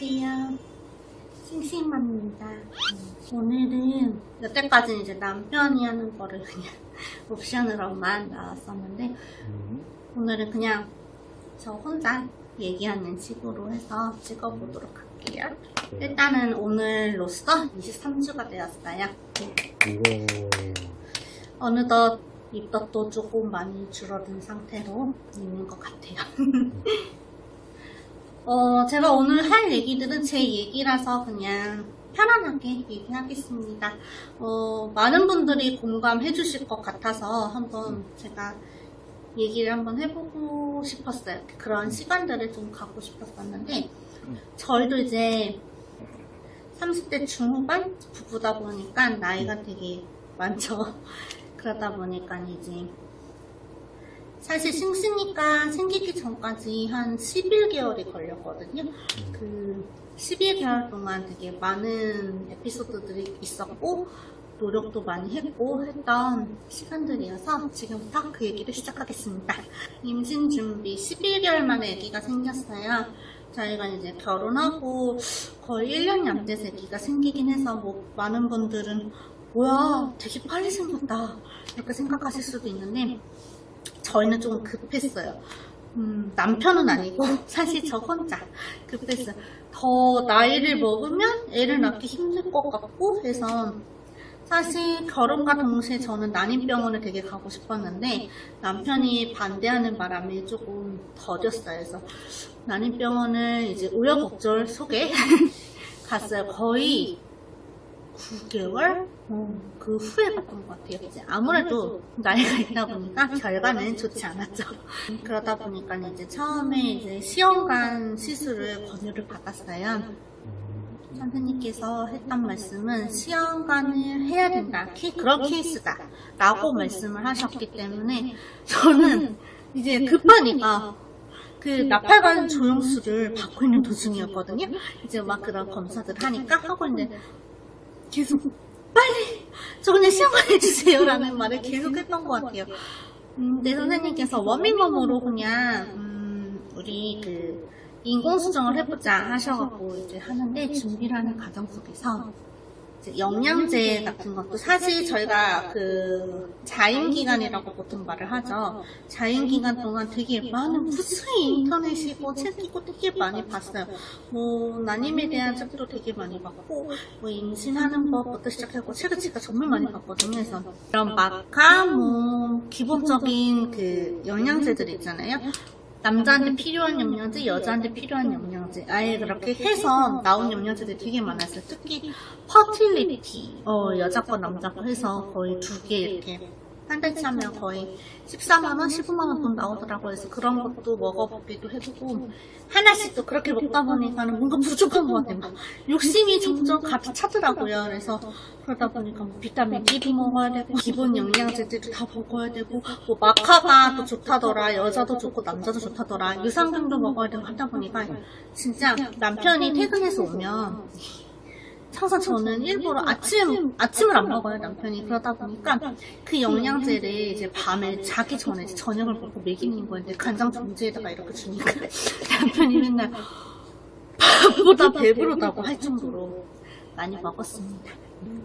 안녕하세요. 싱싱맘입니다. 오늘은 여태까지는 이제 남편이 하는 거를 그냥 옵션으로만 나왔었는데 오늘은 그냥 저 혼자 얘기하는 식으로 해서 찍어보도록 할게요. 일단은 오늘로써 23주가 되었어요. 어느덧 입덧도 조금 많이 줄어든 상태로 있는 것 같아요. 제가 오늘 할 얘기들은 제 얘기라서 그냥 편안하게 얘기하겠습니다. 많은 분들이 공감해 주실 것 같아서 한번 제가 얘기를 한번 해보고 싶었어요. 그런 시간들을 좀 갖고 싶었었는데, 저희도 이제 30대 중후반 부부다 보니까 나이가 되게 많죠. 그러다 보니까 이제 사실 싱싱이가 생기기 전까지 한 11개월이 걸렸거든요. 그 11개월 동안 되게 많은 에피소드들이 있었고 노력도 많이 했고 했던 시간들이어서 지금부터 그 얘기를 시작하겠습니다. 임신 준비 11개월 만에 아기가 생겼어요. 저희가 이제 결혼하고 거의 1년이 안 돼서 아기가 생기긴 해서 뭐 많은 분들은 뭐야 되게 빨리 생겼다 이렇게 생각하실 수도 있는데 저희는 좀 급했어요. 남편은 아니고 사실 저 혼자 급했어요. 더 나이를 먹으면 애를 낳기 힘들 것 같고 해서 사실 결혼과 동시에 저는 난임병원을 되게 가고 싶었는데 남편이 반대하는 바람에 조금 더뎠어요. 그래서 난임병원을 이제 우여곡절 속에 갔어요. 거의 9개월? 그 후에 갔던 것 같아요. 이제 아무래도 나이가 있다 보니까 결과는 좋지 않았죠. 그러다 보니까 이제 처음에 이제 시험관 시술을 권유를 받았어요. 선생님께서 했던 말씀은 시험관을 해야 된다. 그런 케이스다. 라고 말씀을 하셨기 때문에 저는 이제 급하니까 그 나팔관 조영수를 받고 있는 도중이었거든요. 이제 막 그런 검사들 하니까 하고 있는데 계속 빨리 저 그냥 시험관 해주세요 라는 말을 계속 했던 것 같아요. 내 선생님께서 워밍업으로 그냥 우리 그 인공수정을 해보자 하셔갖고 이제 하는데 준비를 하는 과정 속에서 이제 영양제 같은 것도 사실 저희가 그 자임기간이라고 보통 말을 하죠. 자임기간 동안 되게 많은 무수히 인터넷이고 책이고 되게 많이 봤어요. 뭐 난임에 대한 책도 되게 많이 봤고 뭐 임신하는 법부터 시작하고 책을 제가 정말 많이 봤거든요. 그래서 이런 마카 뭐 기본적인 그 영양제들 있잖아요. 남자한테 필요한 영양제, 여자한테 필요한 영양제 아예 그렇게 해서 나온 영양제들이 되게 많았어요. 특히 퍼틸리티 여자 거 남자 거 해서 거의 2개 이렇게 한 달치 하면 거의 14만원, 15만원 돈 나오더라고요. 그래서 그런 것도 먹어보기도 해보고 하나씩 또 그렇게 먹다 보니까는 뭔가 부족한 것 같아요. 막 욕심이 점점 값이 차더라고요. 그래서 그러다 보니까 뭐 비타민 D도 먹어야 되고 기본 영양제들도 다 먹어야 되고 뭐 마카가 또 좋다더라, 여자도 좋고 남자도 좋다더라, 유산균도 먹어야 되고 하다 보니까 진짜 남편이 퇴근해서 오면 항상 저는 일부러 아침을 안 먹어요, 남편이. 그러다 보니까 그 영양제를 이제 밤에 자기 전에 저녁을 먹고 먹이는 거였는데 간장 종지에다가 이렇게 주니까 남편이 맨날 밥보다 배부르다고 할 정도로 많이 먹었습니다.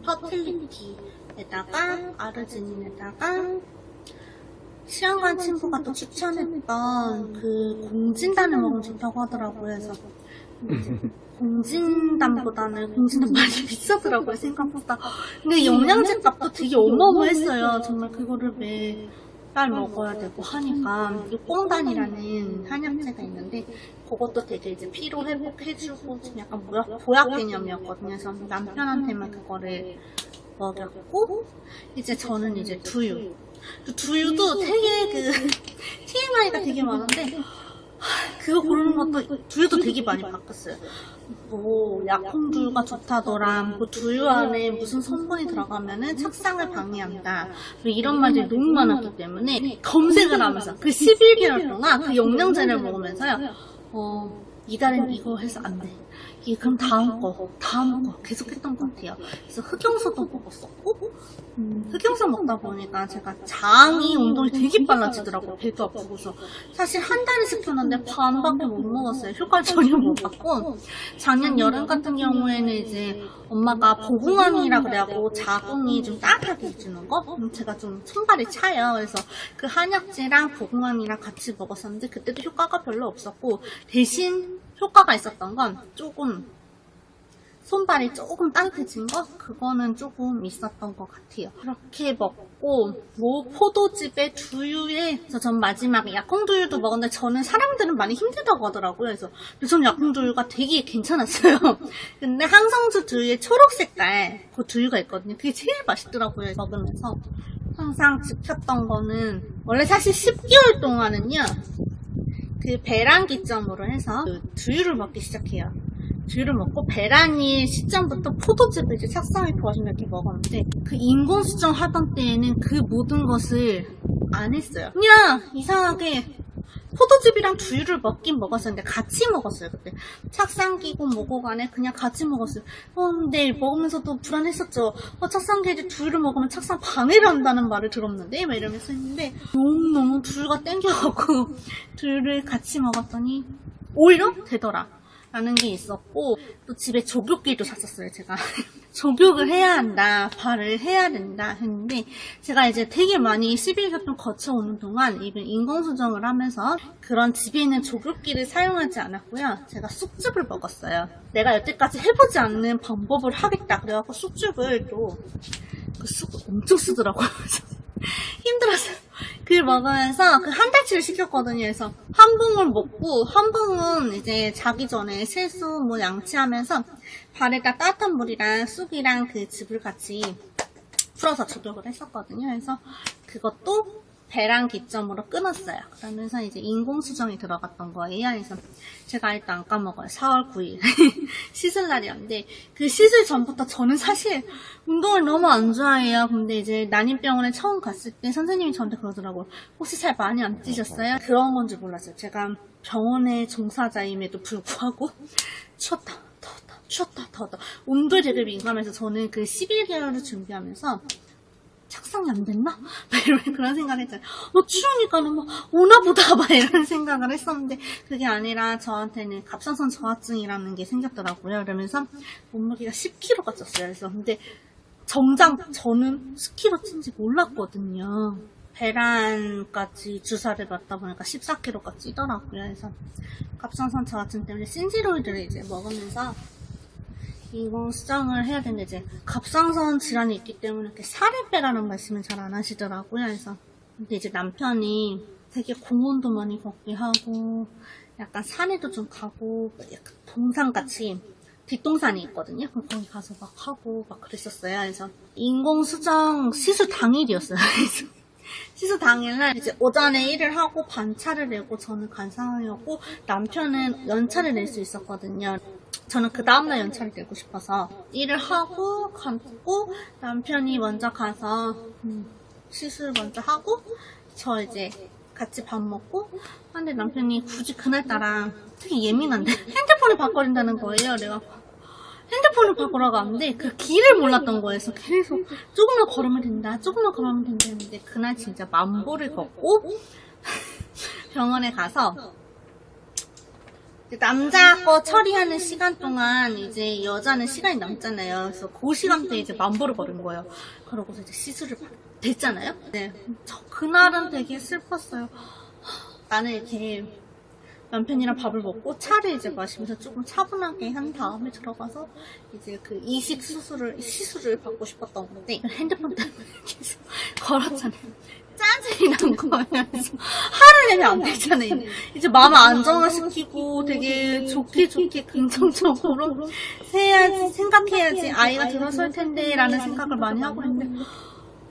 퍼틸리티에다가 아르지닌에다가 시험관 친구가 또 추천했던 그 공진단을 먹으면 좋다고 하더라고요. 그래서 공진단보다는 공진단 많이 비싸더라고요, 생각보다. 근데 영양제 값도 되게 어마어마했어요. 정말 그거를 매달 먹어야 되고 하니까. 뽕단이라는 한약제가 있는데 그것도 되게 이제 피로 회복해주고 좀 약간 보약 개념이었거든요. 그래서 남편한테만 그거를 먹였고 이제 저는 이제 두유도 되게 그 TMI가 되게 많은데 그거 고르는 것도 두유도 되게 많이 바꿨어요. 뭐 약홍두유가 좋다더라, 뭐 두유 안에 무슨 성분이 들어가면은 착상을 방해한다, 뭐 이런 말들이 너무 많았기 때문에 검색을 하면서 그 11개월 동안 그 영양제를 먹으면서요 이달엔 이거 해서 안 돼. 이게 그럼 다음 거 계속 했던 것 같아요. 그래서 흑염소도 먹었었고, 흑염소 먹다 보니까 제가 장이 운동이 되게 빨라지더라고요. 배도 아프고서. 사실 한 달을 시켰는데 반밖에 못 먹었어요. 효과를 전혀 못 봤고, 작년 여름 같은 경우에는 이제 엄마가 보궁암이라 그래갖고 자궁이 좀 따뜻하게 해주는 거? 제가 좀 손발이 차요. 그래서 그 한약재랑 보궁암이랑 같이 먹었었는데 그때도 효과가 별로 없었고, 대신 효과가 있었던 건 조금 손발이 조금 따뜻해진 거? 그거는 조금 있었던 것 같아요. 그렇게 먹고 뭐 포도즙에 두유에 그래서 전 마지막에 약콩두유도 먹었는데 저는 사람들은 많이 힘들다고 하더라고요. 그래서 저는 약콩두유가 되게 괜찮았어요. 근데 항성주 두유에 초록 색깔 그 두유가 있거든요. 그게 제일 맛있더라고요. 먹으면서 항상 지켰던 거는 원래 사실 10개월 동안은요 그 배란 기점으로 해서 그 두유를 먹기 시작해요. 두유를 먹고 배란일 시점부터 포도즙을 이제 착상이 좋아지면 이렇게 먹었는데 그 인공수정 하던 때에는 그 모든 것을 안 했어요. 그냥 이상하게 포도즙이랑 두유를 먹긴 먹었었는데 같이 먹었어요. 그때 착상기고 뭐고 간에 그냥 같이 먹었어요. 근데 먹으면서도 불안했었죠. 착상기에 두유를 먹으면 착상 방해를 한다는 말을 들었는데 막 이러면서 했는데 너무너무 두유가 땡겨갖고 두유를 같이 먹었더니 오히려 되더라 라는 게 있었고, 또 집에 족욕기도 샀었어요, 제가. 족욕을 해야 한다, 발을 해야 된다 했는데, 제가 이제 되게 많이 11겹좀 거쳐오는 동안 이번 인공수정을 하면서 그런 집에 있는 족욕기를 사용하지 않았고요. 제가 쑥즙을 먹었어요. 내가 여태까지 해보지 않는 방법을 하겠다. 그래갖고 쑥즙을 또, 그 쑥 엄청 쓰더라고요. 힘들었어요. 그걸 먹으면서 그 한 달치를 시켰거든요. 그래서 한 봉을 먹고 한 봉은 이제 자기 전에 세수 뭐 양치하면서 발에다 따뜻한 물이랑 쑥이랑 그 즙을 같이 풀어서 족욕을 했었거든요. 그래서 그것도 배란 기점으로 끊었어요. 그러면서 이제 인공수정이 들어갔던 거예요. 그래서 제가 일단 안 까먹어요. 4월 9일 씻을 날이었는데 그 씻을 전부터 저는 사실 운동을 너무 안 좋아해요. 근데 이제 난임병원에 처음 갔을 때 선생님이 저한테 그러더라고요. 혹시 살 많이 안 찌셨어요? 그런 건지 몰랐어요. 제가 병원의 종사자임에도 불구하고 추웠다 더웠다 추웠다 더웠다 온도에 되게 민감해서 저는 그 11개월을 준비하면서 착상이 안 됐나? 막 이런 그런 생각을 했잖아요. 추우니까는 막 오나보다 막 이런 생각을 했었는데 그게 아니라 저한테는 갑상선 저하증이라는 게 생겼더라고요. 그러면서 몸무게가 10kg가 쪘어요. 그래서 근데 정작 저는 10kg 찐지 몰랐거든요. 배란까지 주사를 맞다 보니까 14kg가 찌더라고요. 그래서 갑상선 저하증 때문에 신지로이드를 이제 먹으면서 인공수정을 해야 되는데 이제 갑상선 질환이 있기 때문에 이렇게 살을 빼라는 말씀을 잘 안 하시더라고요. 그래서 근데 이제 남편이 되게 공원도 많이 걷게 하고 약간 산에도 좀 가고 약간 동산같이 뒷동산이 있거든요. 거기 가서 막 하고 막 그랬었어요. 그래서 인공수정 시술 당일이었어요. 그래서 시술 당일날 이제 오전에 일을 하고 반차를 내고 저는 간 상황이었고 남편은 연차를 낼 수 있었거든요. 저는 그 다음날 연차를 내고 싶어서 일을 하고 갔고 남편이 먼저 가서 시술 먼저 하고 저 이제 같이 밥 먹고 근데 남편이 굳이 그날따라 되게 예민한데 핸드폰을 바꿔린다는 거예요. 내가 핸드폰을 바꾸라고 하는데 그 길을 몰랐던 거예요. 그래서 계속 조금만 걸으면 된다 조금만 걸으면 된다 했는데 그날 진짜 만보를 걷고 병원에 가서 남자 거 처리하는 시간 동안 이제 여자는 시간이 남잖아요. 그래서 그 시간대에 이제 만보를 걸은 거예요. 그러고서 이제 시술을 됐잖아요. 네, 저 그날은 되게 슬펐어요. 나는 이렇게 남편이랑 밥을 먹고 차를 이제 마시면서 조금 차분하게 한 다음에 들어가서 이제 그 이식 시술을 받고 싶었던 건데 핸드폰 때문에 계속 걸었잖아요. 짜증이 난 거예요. 그래서 화를 내면 안 되잖아요. 이제 마음 안정화시키고 되게 좋게 긍정적으로 생각해야지 아이가 들어설 텐데 라는 생각을 많이 하고 있는데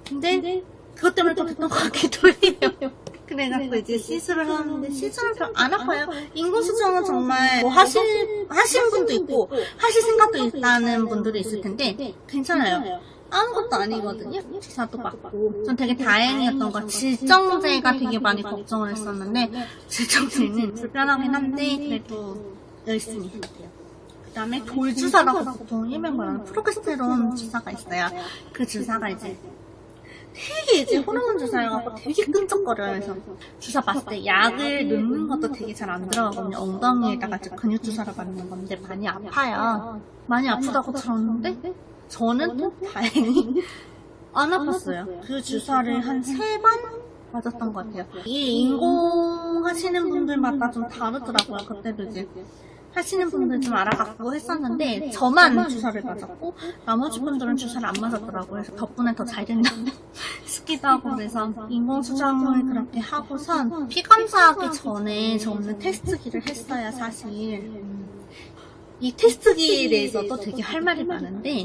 근데 그것 때문에 또 됐던 것 같기도 해요. 그래갖고 이제 시술을 하는데 시술은 별 안 아파요. 인공수정은 정말 뭐 하신 분도 있고 하실 생각도 있다는 분들도 있을 텐데 괜찮아요. 아무것도 아니거든요. 주사도 맞고. 전 되게 다행이었던 건 질정제가 되게 많이 걱정을 했었는데 질정제는 불편하긴 한데 그래도 열심히 해야 돼요. 그 다음에 돌주사라고 보통 일명 말하는 프로게스테론 주사가 있어요. 그 주사가 이제 되게 이제 호르몬 주사여갖고 되게 끈적거려요. 그래서 주사 봤을 때 약을 넣는 것도 되게 잘 안 들어가거든요. 엉덩이에다가 이제 근육 주사를 맞는 건데 많이 아파요. 많이 아프다고 들었는데 저는 또 다행히 안 아팠어요. 그 주사를 한 3번 맞았던 것 같아요. 이게 인공 하시는 분들마다 좀 다르더라고요. 그때도 이제 하시는 분들 좀 알아갖고 했었는데 저만 주사를 맞았고 나머지 분들은 주사를 안 맞았더라고요. 그래서 덕분에 더 잘 된다 싶기도 하고 그래서 인공수정을 그렇게 하고선 피검사하기 전에 저는 테스트기를 했어요. 사실 이 테스트기에 대해서도 되게 할 말이 많은데